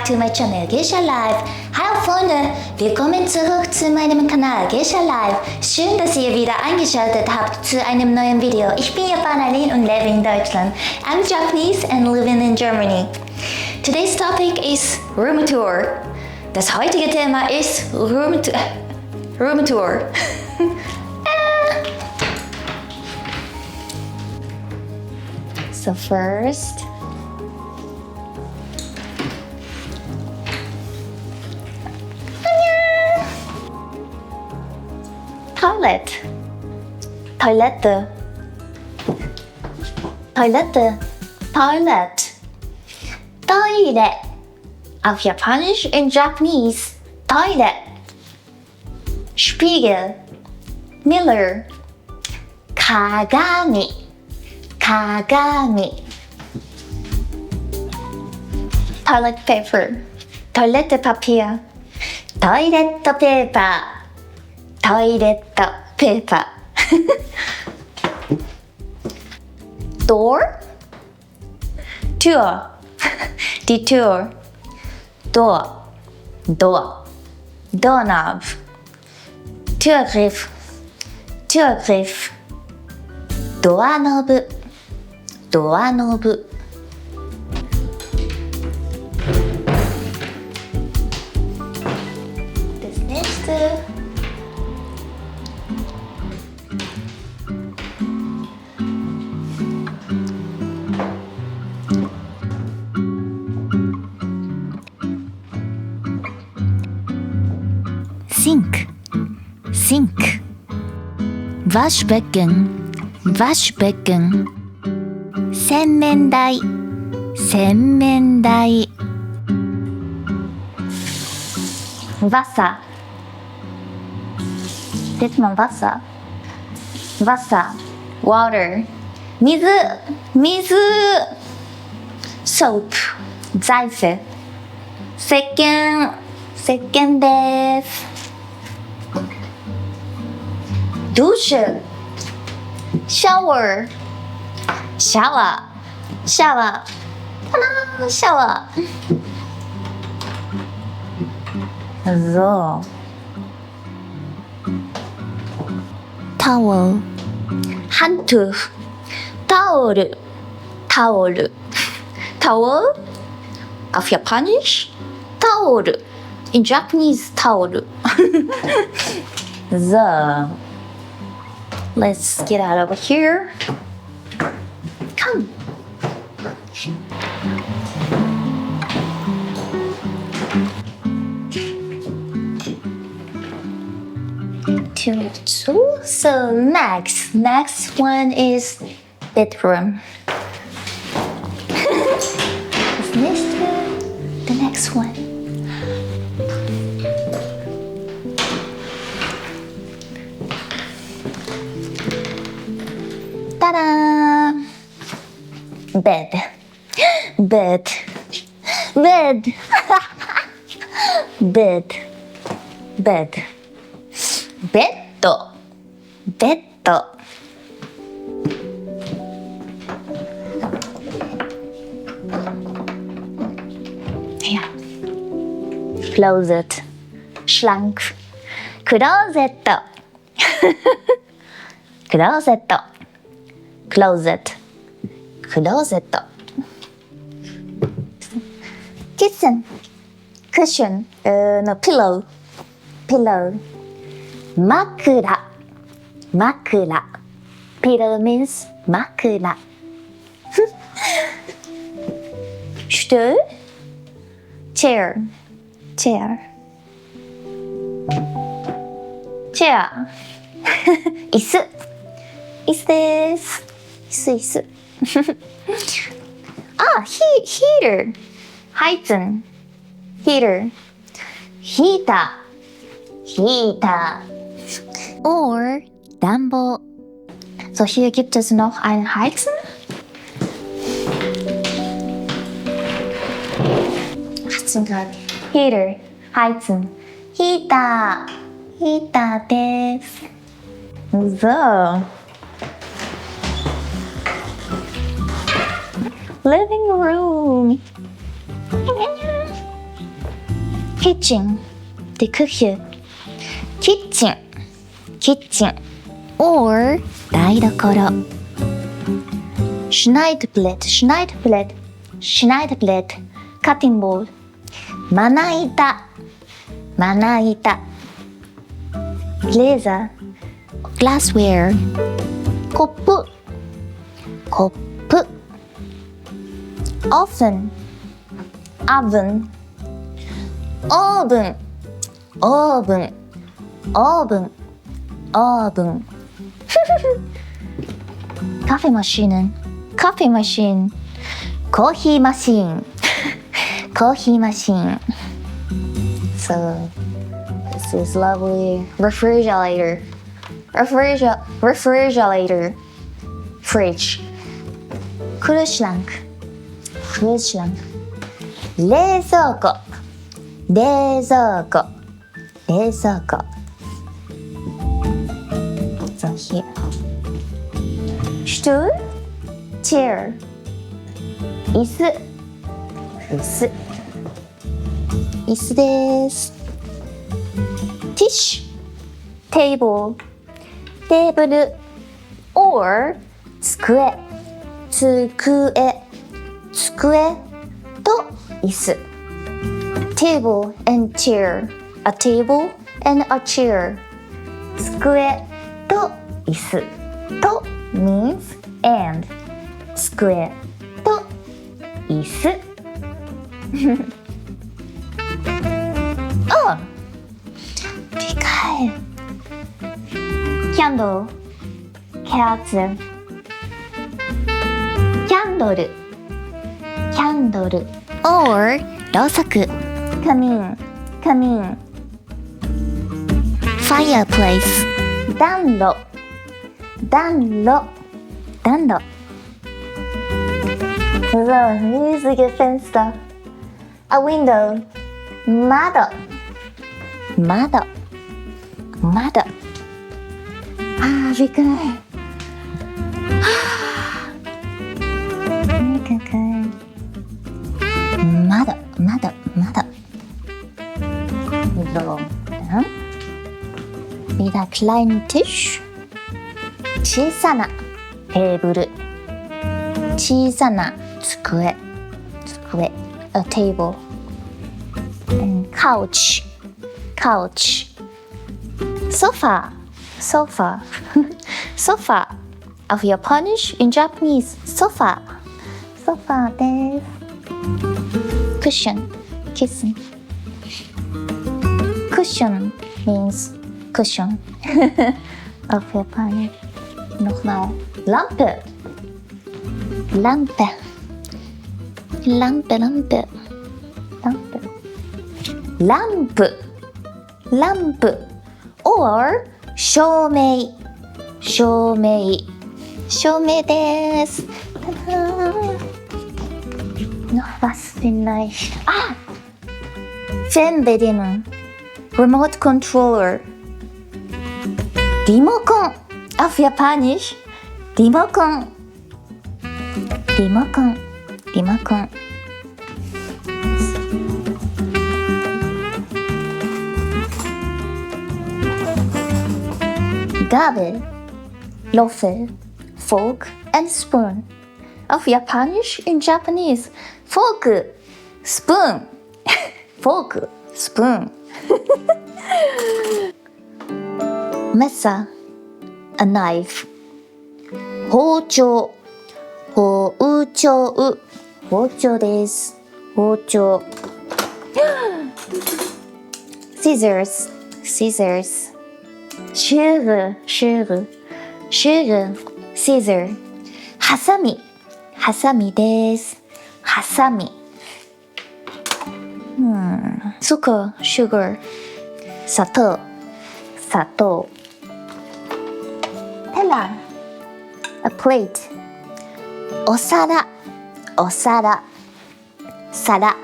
to my channel Geisha Live. Hallo Freunde, willkommen zurück zu meinem Kanal Geisha Live. Schön, dass ihr wieder eingeschaltet habt zu einem neuen Video. Ich bin Japanerin und lebe in Deutschland. I'm Japanese and living in Germany. Today's topic is room tour. Das heutige Thema ist room tour. So first, toilet. Auf Japanisch in Japanese, Toilet. Spiegel, Mirror, Kagami. Toilet paper, Toilettepapier, Toiletto paper. Door, Tür, die Tür, Doorknob, Türgriff, Doorknob. Das nächste Sink. Waschbecken. Senmendai. Wasser. Sagt man Wasser? Water. 水。Soap. Seife. 石鹸です。Dusche. Shower. Shower. So. Towel. Handtuch. Towel. Auf Japanisch Towel. In Japanese Towel. So. Let's get out over here. Come. Two. So next one is bedroom. The next one. Ta-da! Bed. Bed. Ja. Closet. Schlank. Closet. Cushion. No, pillow. Makura. Pillow means makura. Stuhl. Chair. Isu. 椅子です。椅子。Heater. Heizen. Heater. Or 暖房. So hier gibt es noch ein Heizen. 18 Grad. Heater. Heizen. Heaterです。So. Living room. Kitchen, die Küche. Kitchen, kitchen. Or 台所。Schneidbrett, Schneidbrett, Schneidbrett. Cutting board. まな板、まな板。Gläser, glassware. コップ、コップ。Oven, oven. オーブン、オーブン、オーブン、オーブン。Kaffeemaschinen, Kaffeemaschinen. コーヒーマシーン、コーヒーマシーン。So, this is lovely refrigerator, refrigerator, fridge. Kühlschrank, Kühlschrank. 冷蔵庫、冷蔵庫、冷蔵庫。So here. Stuhl, chair. 椅子、椅子、椅子です。Tisch, table, テーブル or 机、机、机と椅子。Table and chair, a table and a chair. 机と椅子と means and 机と椅子。Oh, wie geil. Candle, Kerze. Candle, Candle or ろうそく。Kamin, Kamin. Fireplace, 暖炉、暖炉、暖炉。So, riesige Fenster. A window, 窓、窓、窓。あー、wie geil. 窓、窓、窓。So, dann wieder kleinen Tisch. 小さなテーブル。小さな机。机。A table. And couch. Couch. Sofa. Sofa. Sofa. Of Japanese in Japanese. Sofa. Sofa です。Cushion. Cushion. Cushion means cushion. Auf Japanisch. Nochmal. Lampe. Lampe. Lampe, Lampe. Lampe. Lamp. Lamp. Or 照明。照明。照明です。ただー。Noch was vielleicht? Ah! Fernbedienung. Remote Controller. リモコン auf Japanisch. リモコン。リモコン。リモコン。Gabel, Löffel, Fork and Spoon. Auf Japanisch in Japanese. Fork, Spoon. Fork, Spoon. Messer, a knife. 包丁、包丁、包丁です。包丁。Scissors, scissors. Schere, Schere, Schere, Scissor. ハサミ、ハサミです。ハサミ。Zucker, sugar. 砂糖、砂糖。Teller, a plate. お皿、お皿。皿、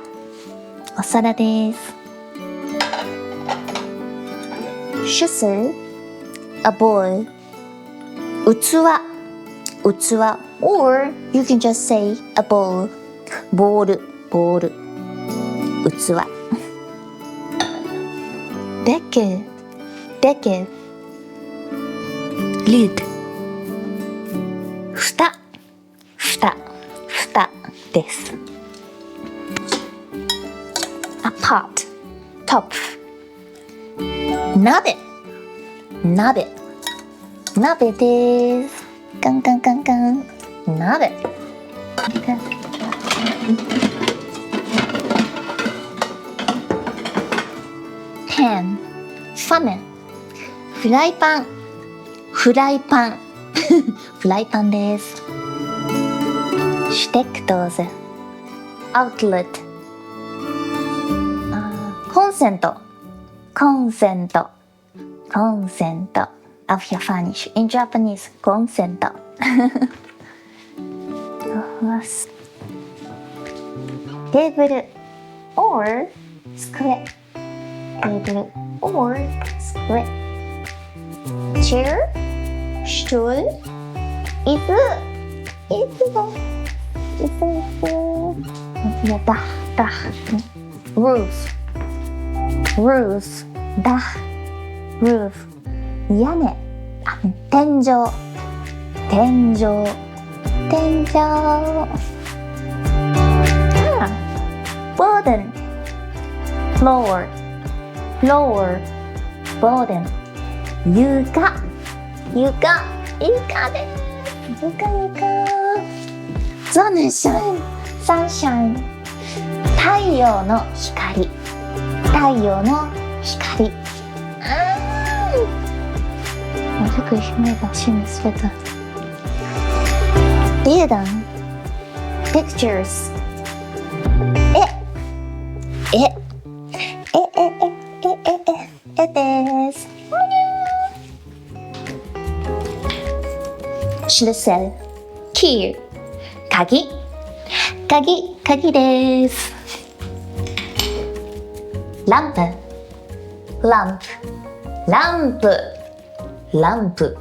お皿です。Schüssel, a bowl. 器、器。Or you can just say a bowl. ボール、ボール。器。デケlid 蓋です。A pot top 鍋です。カン鍋pan フライパンフライパンです。Steckdose outlet コンセントauf Japanisch in Japanese コンセントテーブル or 机chair ストゥール椅子roof 屋根天井burden floor burden 床sunshine 太陽の光这个是那个新的写的 Bildern pictures ですSchlüssel key 鍵ですランプ